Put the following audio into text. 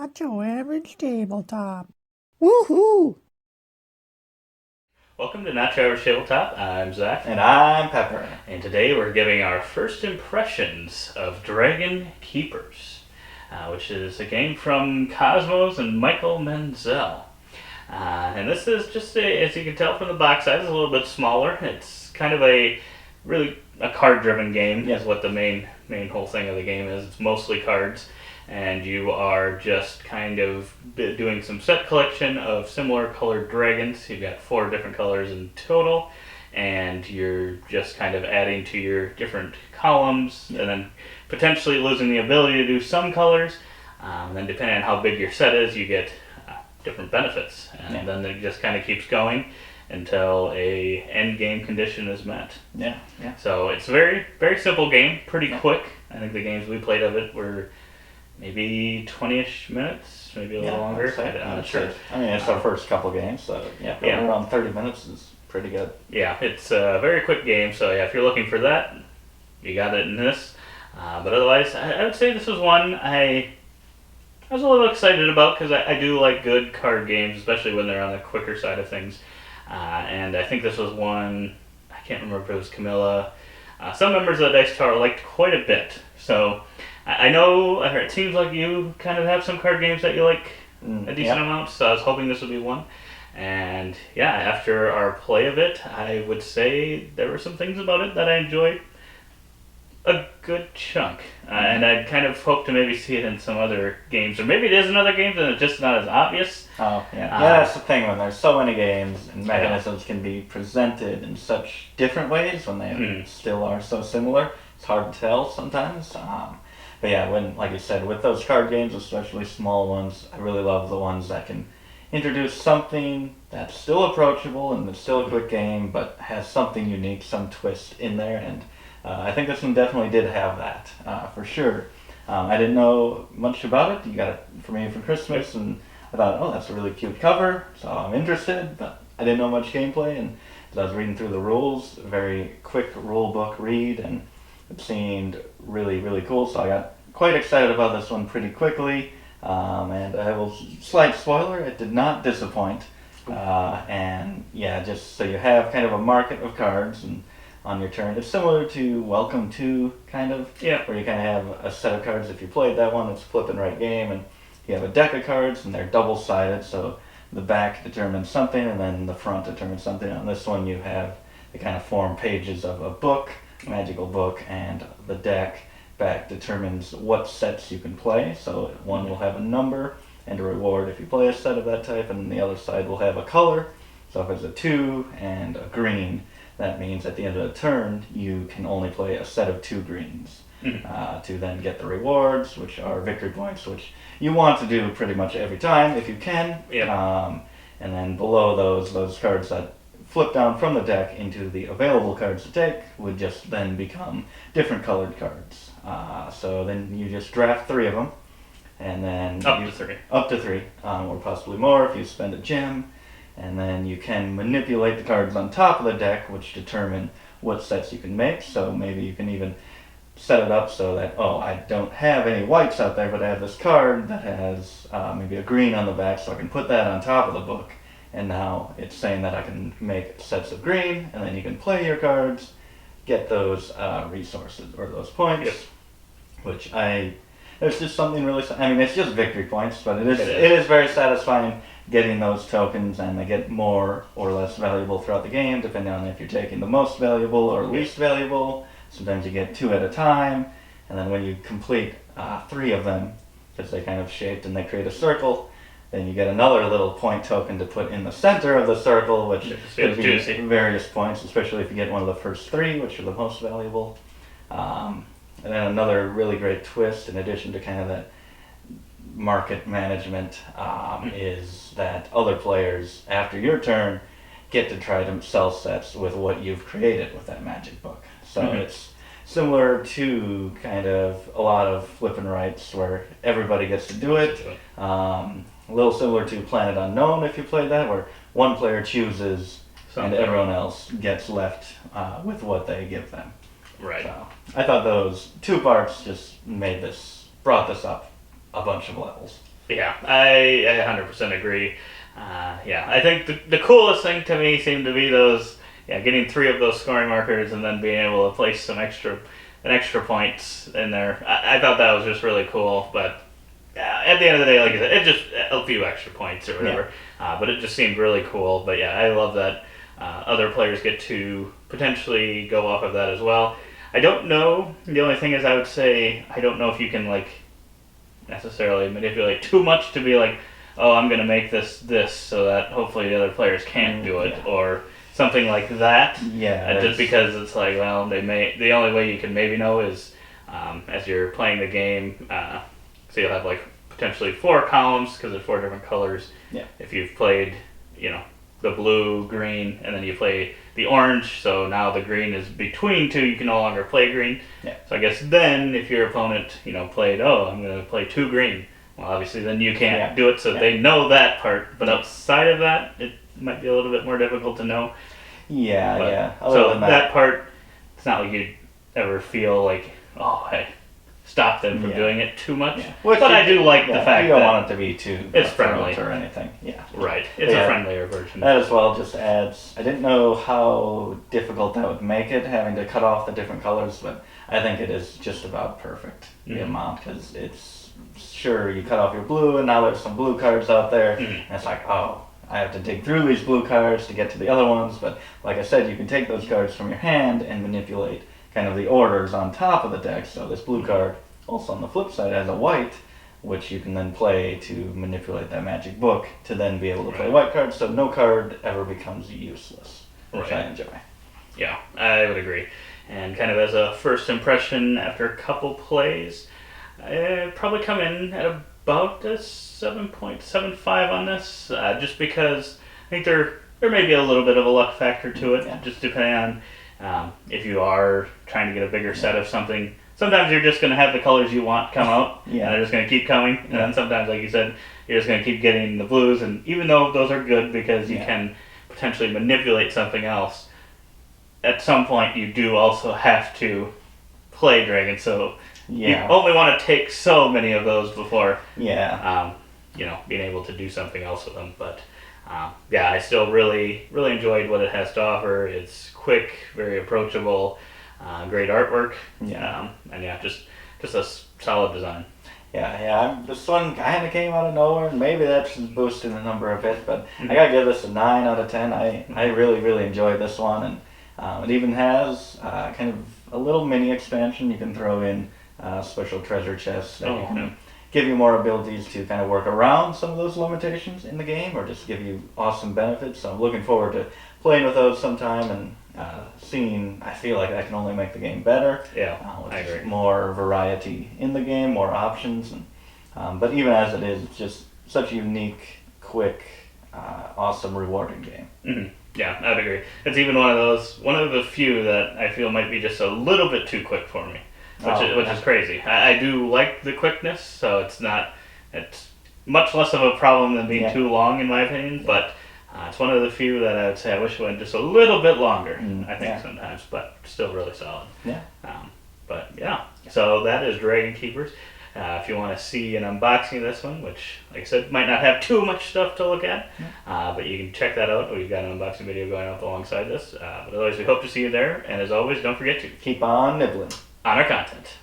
Not your average tabletop. Woohoo! Welcome to Not Your Average Tabletop. I'm Zach, And I'm Pepper. and today we're giving our first impressions of Dragonkeepers, which is a game from Cosmos and Michael Menzel. And this is just, as you can tell from the box size, it's a little bit smaller. It's kind of really a card-driven game. Is what the main whole thing of the game is. It's mostly cards, and you are just kind of doing some set collection of similar colored dragons. You've got 4 different colors in total, and you're just kind of adding to your different columns, and then potentially losing the ability to do some colors. And then depending on how big your set is, you get different benefits, and then it just kind of keeps going until a end game condition is met. Yeah. So it's a very simple game, pretty quick. I think the games we played of it were maybe 20-ish minutes, maybe a little longer. I'm not sure. I mean, it's our first couple games, so around 30 minutes is pretty good. Yeah, it's a very quick game, so yeah, if you're looking for that, you got it in this. But otherwise, I would say this was one I was a little excited about because I do like good card games, especially when they're on the quicker side of things. And I think this was one, I can't remember if it was Camilla. Some members of the Dice Tower liked quite a bit. So I know it seems like you kind of have some card games that you like a decent amount, so I was hoping this would be one. And yeah, after our play of it, I would say there were some things about it that I enjoyed a good chunk. And I'd kind of hope to maybe see it in some other games, or maybe it is in other games and it's just not as obvious. Oh, yeah. That's the thing, when there's so many games and mechanisms can be presented in such different ways when they still are so similar, it's hard to tell sometimes. But yeah, like you said, with those card games, especially small ones, I really love the ones that can introduce something that's still approachable and it's still a quick game, but has something unique, some twist in there. And I think this one definitely did have that, for sure. I didn't know much about it. You got it for me for Christmas, and I thought, oh, that's a really cute cover, so I'm interested, but I didn't know much gameplay. And as I was reading through the rules, a very quick rule book read, and it seemed really, really cool, so I got quite excited about this one pretty quickly. And I will, slight spoiler, it did not disappoint. And yeah, just so you have kind of a market of cards, and on your turn. It's similar to Welcome to, kind of, where you kind of have a set of cards. If you played that one, it's flip and right game, and you have a deck of cards, and they're double-sided, so the back determines something, and then the front determines something. On this one, you have the kind of form pages of a book, magical book, and the deck back determines what sets you can play. So one will have a number and a reward if you play a set of that type, and the other side will have a color. So if it's a 2 and a green, that means at the end of the turn, you can only play a set of 2 greens to then get the rewards, which are victory points, which you want to do pretty much every time if you can. And then below those cards that flip down from the deck into the available cards to take would just then become different colored cards. So then you just draft 3 of them, and then up to 3, or possibly more if you spend a gem. And then you can manipulate the cards on top of the deck, which determine what sets you can make. So maybe you can even set it up so that, oh, I don't have any whites out there, but I have this card that has maybe a green on the back, so I can put that on top of the book. And now it's saying that I can make sets of green, and then you can play your cards, get those resources or those points, which there's just something really, I mean, it's just victory points, but it is very satisfying getting those tokens, and they get more or less valuable throughout the game, depending on if you're taking the most valuable or least valuable. Sometimes you get 2 at a time, and then when you complete 3 of them, because they kind of shaped and they create a circle, then you get another little point token to put in the center of the circle, which could be various points, especially if you get one of the first 3, which are the most valuable. And then another really great twist, in addition to kind of that market management, is that other players, after your turn, get to try to sell sets with what you've created with that magic book. So it's similar to kind of a lot of flip and rights where everybody gets to do it. A little similar to Planet Unknown, if you played that, where one player chooses and everyone else gets left with what they give them. Right. So I thought those 2 parts just brought this up a bunch of levels. Yeah, I 100% agree. Yeah, I think the coolest thing to me seemed to be those, yeah, getting 3 of those scoring markers and then being able to place an extra points in there. I thought that was just really cool, but at the end of the day, like I said, it's just a few extra points or whatever. But it just seemed really cool. But yeah, I love that other players get to potentially go off of that as well. I don't know. The only thing is, I would say I don't know if you can like necessarily manipulate too much to be like, oh, I'm gonna make this so that hopefully the other players can't do it or something like that. Yeah. Just because it's like, well, the only way you can maybe know is as you're playing the game. So you'll have like potentially 4 columns because there's 4 different colors. Yeah. If you've played, the blue, green, and then you play the orange, so now the green is between 2, you can no longer play green. Yeah. So I guess then if your opponent, played, oh, I'm going to play 2 green, well, obviously then you can't do it, so they know that part. But outside of that, it might be a little bit more difficult to know. Yeah. So that part, it's not like you'd ever feel like, oh, hey, stop them from doing it too much. Yeah. But I do like the fact you don't that want it to be too it's friendly or anything. Yeah. Right. It's a friendlier version. That as well just adds. I didn't know how difficult that would make it, having to cut off the different colors, but I think it is just about perfect, the amount, because it's sure you cut off your blue, and now there's some blue cards out there, and it's like, oh, I have to dig through these blue cards to get to the other ones, but like I said, you can take those cards from your hand and manipulate kind of the orders on top of the deck. So this blue card also on the flip side has a white, which you can then play to manipulate that magic book to then be able to play white cards, so no card ever becomes useless, which I enjoy. Yeah, I would agree. And kind of as a first impression after a couple plays, I'd probably come in at about a 7.75 on this, just because I think there may be a little bit of a luck factor to it, just depending on if you are trying to get a bigger set of something. Sometimes you're just going to have the colors you want come out, and they're just going to keep coming. And then sometimes, like you said, you're just going to keep getting the blues. And even though those are good because you can potentially manipulate something else, at some point you do also have to play Dragon. So you only want to take so many of those before, being able to do something else with them. But I still really, really enjoyed what it has to offer. It's quick, very approachable. Great artwork, and just a solid design. This one kind of came out of nowhere, and maybe that's just boosting the number a bit, but I gotta give this a 9 out of 10. I really, really enjoyed this one, and it even has kind of a little mini expansion. You can throw in special treasure chests that can give you more abilities to kind of work around some of those limitations in the game, or just give you awesome benefits. So I'm looking forward to playing with those sometime, and I feel like that can only make the game better. I agree. More variety in the game, more options, and but even as it is, it's just such a unique, quick, awesome, rewarding game. Mm-hmm. Yeah, I'd agree. It's even one of the few that I feel might be just a little bit too quick for me, which is crazy. I do like the quickness, so it's much less of a problem than being too long, in my opinion, but it's one of the few that I would say I wish it went just a little bit longer, I think sometimes, but still really solid. So that is Dragonkeepers. If you want to see an unboxing of this one, which, like I said, might not have too much stuff to look at, but you can check that out. We've got an unboxing video going up alongside this. But otherwise, we hope to see you there, and as always, don't forget to keep on nibbling on our content.